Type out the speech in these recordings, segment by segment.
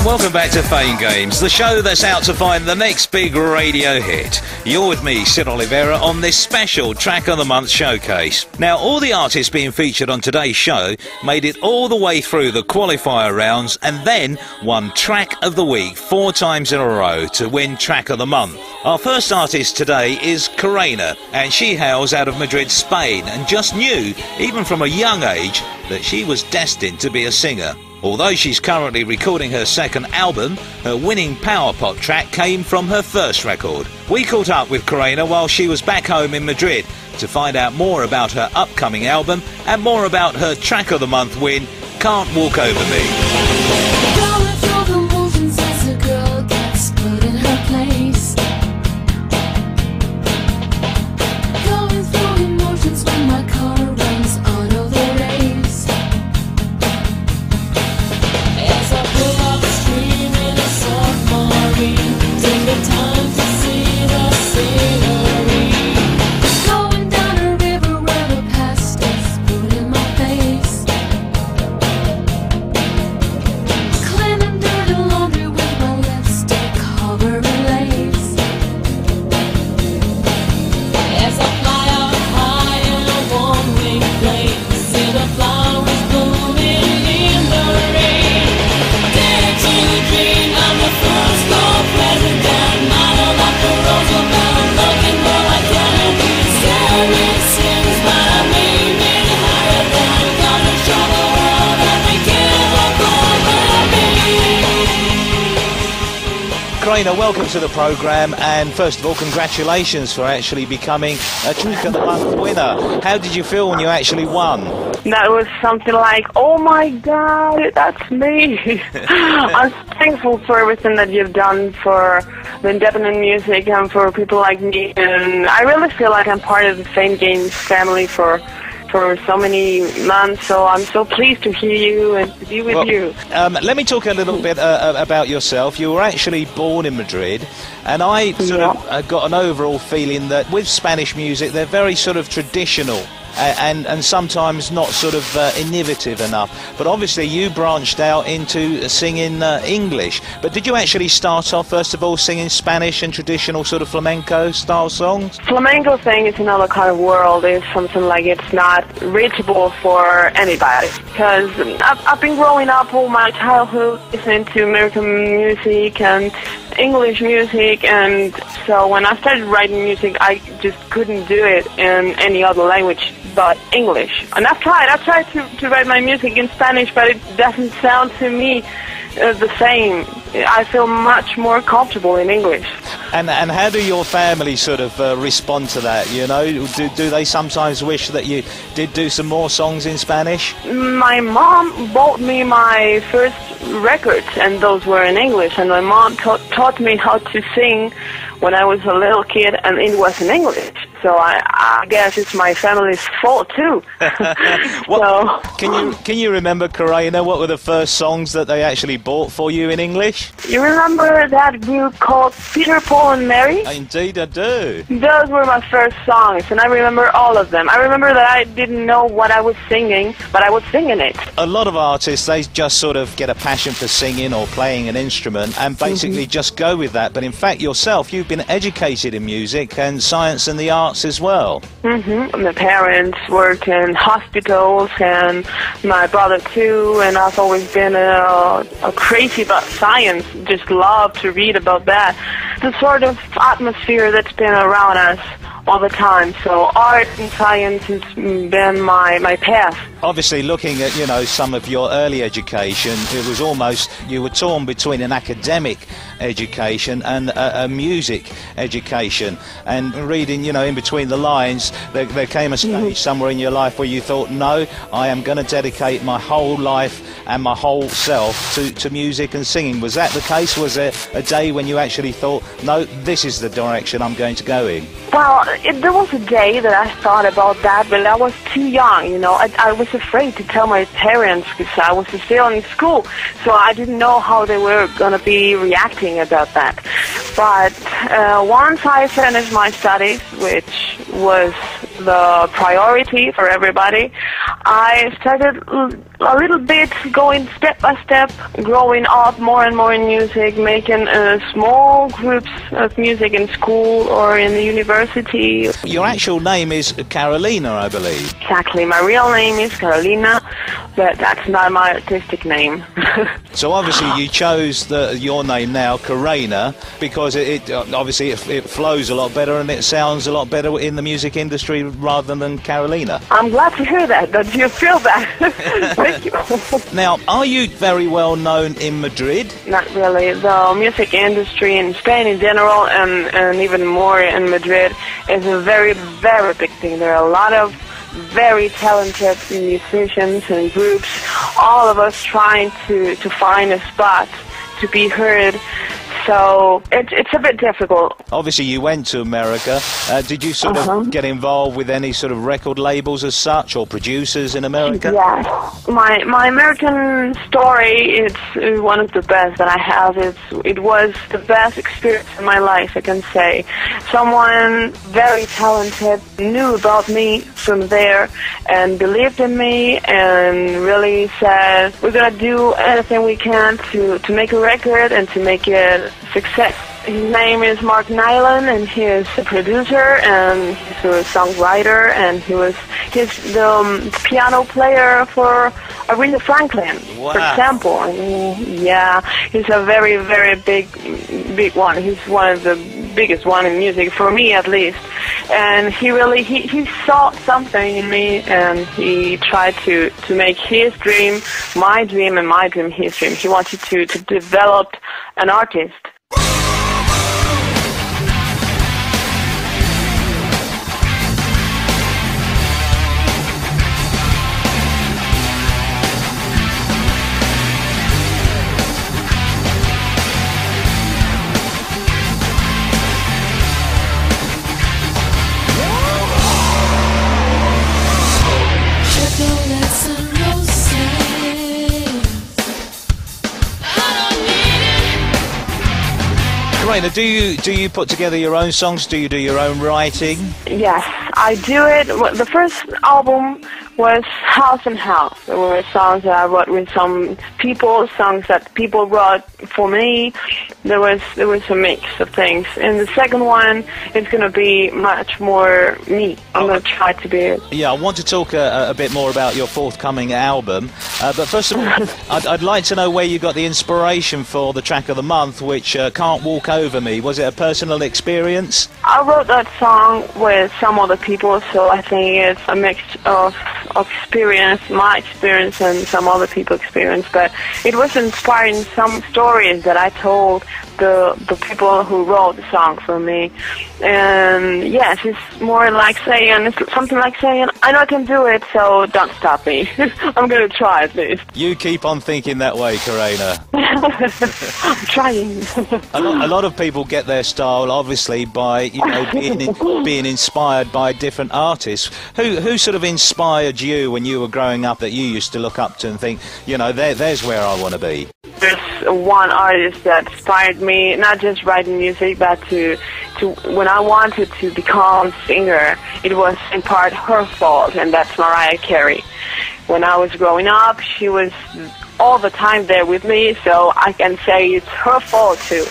Welcome back to Fame Games, the show that's out to find the next big radio hit. You're with me, Sid Olivera, on this special Track of the Month showcase. Now, all the artists being featured on today's show made it all the way through the qualifier rounds and then won Track of the Week 4 times in a row to win Track of the Month. Our first artist today is Kireina, and she hails out of Madrid, Spain, and just knew, even from a young age, that she was destined to be a singer. Although she's currently recording her second album, her winning power pop track came from her first record. We caught up with Kireina while she was back home in Madrid to find out more about her upcoming album and more about her Track of the Month win, Can't Walk Over Me. Going through the motions as a girl gets put in her place. Going through emotions when my car runs auto the race. As I pull up the stream in a submarine, take the time to see the scenery. Going down a river where the past is put in my face. Cleaning dirty laundry with my lipstick covering lace. As I fly up high in a one-wing plane, see the flowers blooming in the rain. Dare to dream I'm the first Lord President, model like a Roosevelt, looking more like Kennedy. Staring sins, but I'm aiming higher than gonna show the world that we can't walk over me. Kireina, welcome to the programme, and first of all, congratulations for actually becoming a Track of the Month winner. How did you feel when you actually won? That was something like, oh my God, that's me. I'm thankful for everything that you've done for the independent music and for people like me. And I really feel like I'm part of the Fame Games family for so many months. So I'm so pleased to hear you and to be with you. Let me talk a little bit about yourself. You were actually born in Madrid, and I sort of got an overall feeling that with Spanish music, they're very sort of traditional. And sometimes not sort of innovative enough. But obviously you branched out into singing English. But did you actually start off, first of all, singing Spanish and traditional sort of flamenco-style songs? Flamenco thing is another kind of world. It's something like it's not reachable for anybody. Because I've been growing up all my childhood listening to American music and English music, and so when I started writing music, I just couldn't do it in any other language but English. And I've tried to write my music in Spanish, but it doesn't sound to me the same. I feel much more comfortable in English. And how do your family sort of respond to that? You know, do they sometimes wish that you did do some more songs in Spanish? My mom bought me my first records, and those were in English. And my mom taught me how to sing when I was a little kid, and it was in English. So I guess it's my family's fault too. So. Can you remember, Kireina, what were the first songs that they actually bought for you in English? You remember that group called Peter, Paul and Mary? Indeed I do. Those were my first songs, and I remember all of them. I remember that I didn't know what I was singing, but I was singing it. A lot of artists, they just sort of get a passion for singing or playing an instrument and basically just go with that. But in fact, yourself, you've been educated in music and science and the arts as well. My parents worked in hospitals, and my brother too, and I've always been crazy about science, just love to read about that. The sort of atmosphere that's been around us all the time. So art and science has been my path. Obviously, looking at, you know, some of your early education, it was almost, you were torn between an academic education and a music education. And reading, you know, in between the lines, there came a stage somewhere in your life where you thought, no, I am going to dedicate my whole life and my whole self to music and singing. Was that the case? Was there a day when you actually thought, no, this is the direction I'm going to go in? Well, there was a day that I thought about that, but I was too young, you know. I was afraid to tell my parents because I was still in school, so I didn't know how they were going to be reacting about that. But once I finished my studies, which was the priority for everybody, I started a little bit, going step by step, growing up more and more in music, making small groups of music in school or in the university. Your actual name is Carolina, I believe. Exactly. My real name is Carolina, but that's not my artistic name. So obviously you chose your name now, Kireina, because it obviously it flows a lot better and it sounds a lot better in the music industry rather than Carolina. I'm glad to hear that you feel that. Thank you. Now, are you very well known in Madrid? Not really. The music industry in Spain in general, and even more in Madrid, is a very, very big thing. There are a lot of very talented musicians and groups, all of us trying to find a spot to be heard. So it's a bit difficult. Obviously, you went to America. Did you sort of get involved with any sort of record labels as such, or producers in America? Yes. My American story is one of the best that I have. It was the best experience in my life, I can say. Someone very talented knew about me from there and believed in me and really said, we're going to do anything we can to make a record and to make it success. His name is Mark Nyland, and he is a producer and he's a songwriter, and he's the piano player for Aretha Franklin, for example. Yeah, he's a very, very big one. He's one of the biggest one in music, for me at least. And he saw something in me, and he tried to make his dream my dream and my dream his dream. He wanted to develop an artist. Kireina, do you put together your own songs? Do you do your own writing? Yes, I do it. The first album was House and House. There were songs that I wrote with some people, songs that people wrote for me. There was a mix of things. And the second one is going to be much more me. I'm going to try to be it. Yeah, I want to talk a bit more about your forthcoming album. But first of all, I'd like to know where you got the inspiration for the track of the month, which Can't Walk Over Me. Was it a personal experience? I wrote that song with some other people, so I think it's a mix of experience, my experience and some other people's experience. But it was inspiring some stories that I told the people who wrote the song for me. And yes, it's more like saying, it's something like saying, I know I can do it, so don't stop me. I'm going to try at least. You keep on thinking that way, Kireina. I'm trying. A lot of people get their style, obviously, by being inspired by different artists. Who sort of inspired you when you were growing up that you used to look up to and think, there's where I want to be? There's one artist that inspired me, not just writing music, but to when I wanted to become a singer, it was in part her fault, and that's Mariah Carey. When I was growing up, she was all the time there with me, so I can say it's her fault too.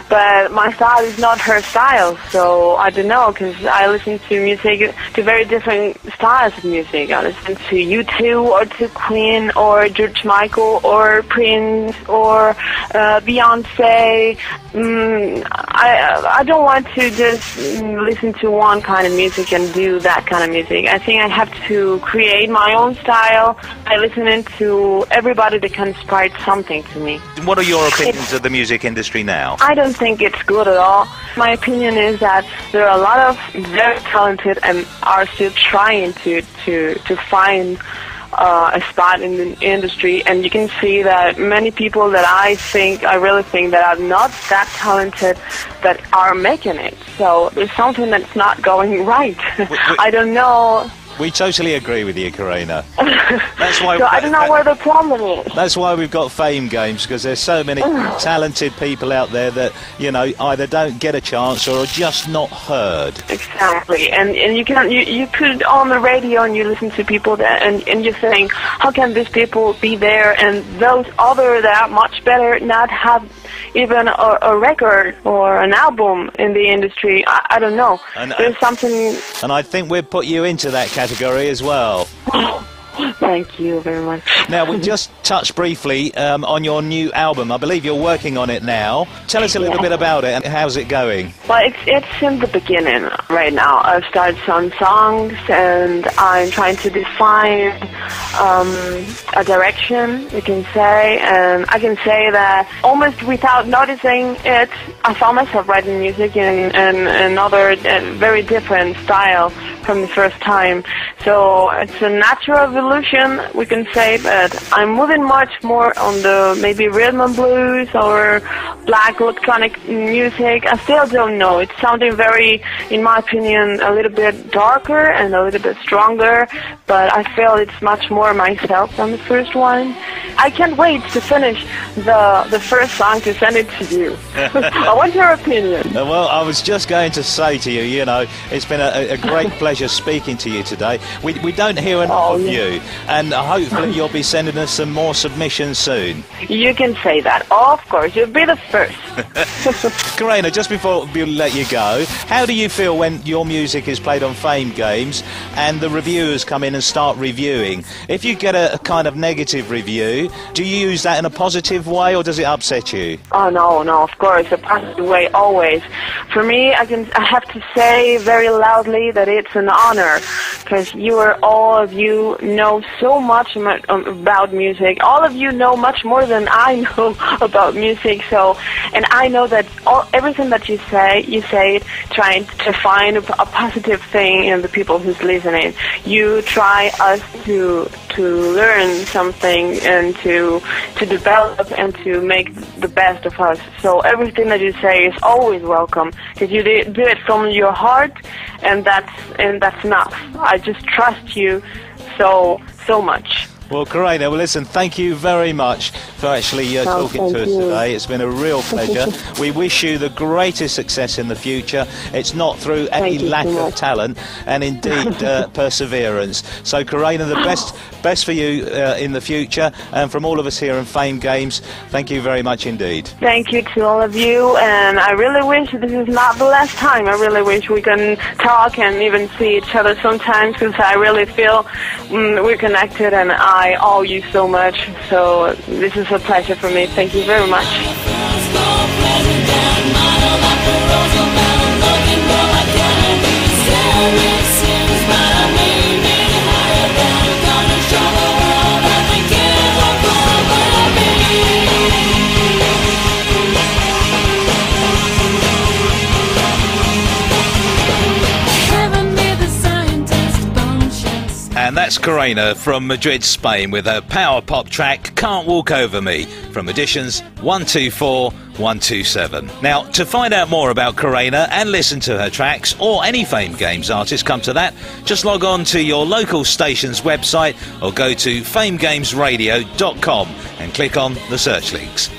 But my style is not her style, so I don't know, because I listen to music, to very different styles of music. I listen to U2 or to Queen or George Michael or Prince or Beyonce. I don't want to just listen to one kind of music and do that kind of music. I think I have to create my own style by listening to everybody that can inspire something to me. What are your opinions of the music industry now? I don't think it's good at all. My opinion is that there are a lot of very talented and are still trying to find a spot in the industry, and you can see that many people that I really think that are not that talented that are making it. So there's something that's not going right. I don't know We totally agree with you, Kireina. That's why. So I don't know where the problem is. That's why we've got Fame Games, because there's so many talented people out there that, you know, either don't get a chance or are just not heard. Exactly, and you put it on the radio and you listen to people that and you're saying, how can these people be there and those other that are much better not have even a record or an album in the industry? I don't know. There's something. And I think we've put you into that category as well. Thank you very much. Now, we just touched briefly on your new album. I believe you're working on it now. Tell us a little bit about it and how's it going? Well, it's in the beginning right now. I've started some songs and I'm trying to define a direction, you can say. And I can say that almost without noticing it, I found myself writing music in another very different style from the first time. So it's a natural evolution, we can say, but I'm moving much more on the maybe rhythm and blues or black electronic music. I still don't know. It's sounding very, in my opinion, a little bit darker and a little bit stronger, but I feel it's much more myself than the first one. I can't wait to finish the first song to send it to you. I want your opinion. Well, I was just going to say to you, you know, it's been a great pleasure speaking to you today. We don't hear enough of you, and hopefully you'll be sending us some more submissions soon. You can say that. Of course, you'll be the first. Kireina, just before we let you go, how do you feel when your music is played on Fame Games and the reviewers come in and start reviewing? If you get a kind of negative review, do you use that in a positive way or does it upset you? Oh, no, of course, a positive way, always. For me, I have to say very loudly that it's an honor, because all of you know so much about music. All of you know much more than I know about music. So, and I know that everything that you say it trying to find a positive thing in the people who's listening. You try us to learn something and to develop and to make the best of us. So everything that you say is always welcome, because you do it from your heart, and that's enough. I just trust you so much. Well, Kireina, listen, thank you very much for actually talking to us today. It's been a real pleasure. We wish you the greatest success in the future. It's not through any lack of talent, and indeed perseverance. So, Kireina, the best for you in the future, and from all of us here in Fame Games, thank you very much indeed. Thank you to all of you, and I really wish this is not the last time. I really wish we can talk and even see each other sometimes, because I really feel we're connected, and I owe you so much. So this is a pleasure for me. Thank you very much. And that's Kireina from Madrid, Spain, with her power pop track Can't Walk Over Me from editions 124, 127. Now, to find out more about Kireina and listen to her tracks, or any Fame Games artist, come to that, just log on to your local station's website or go to famegamesradio.com and click on the search links.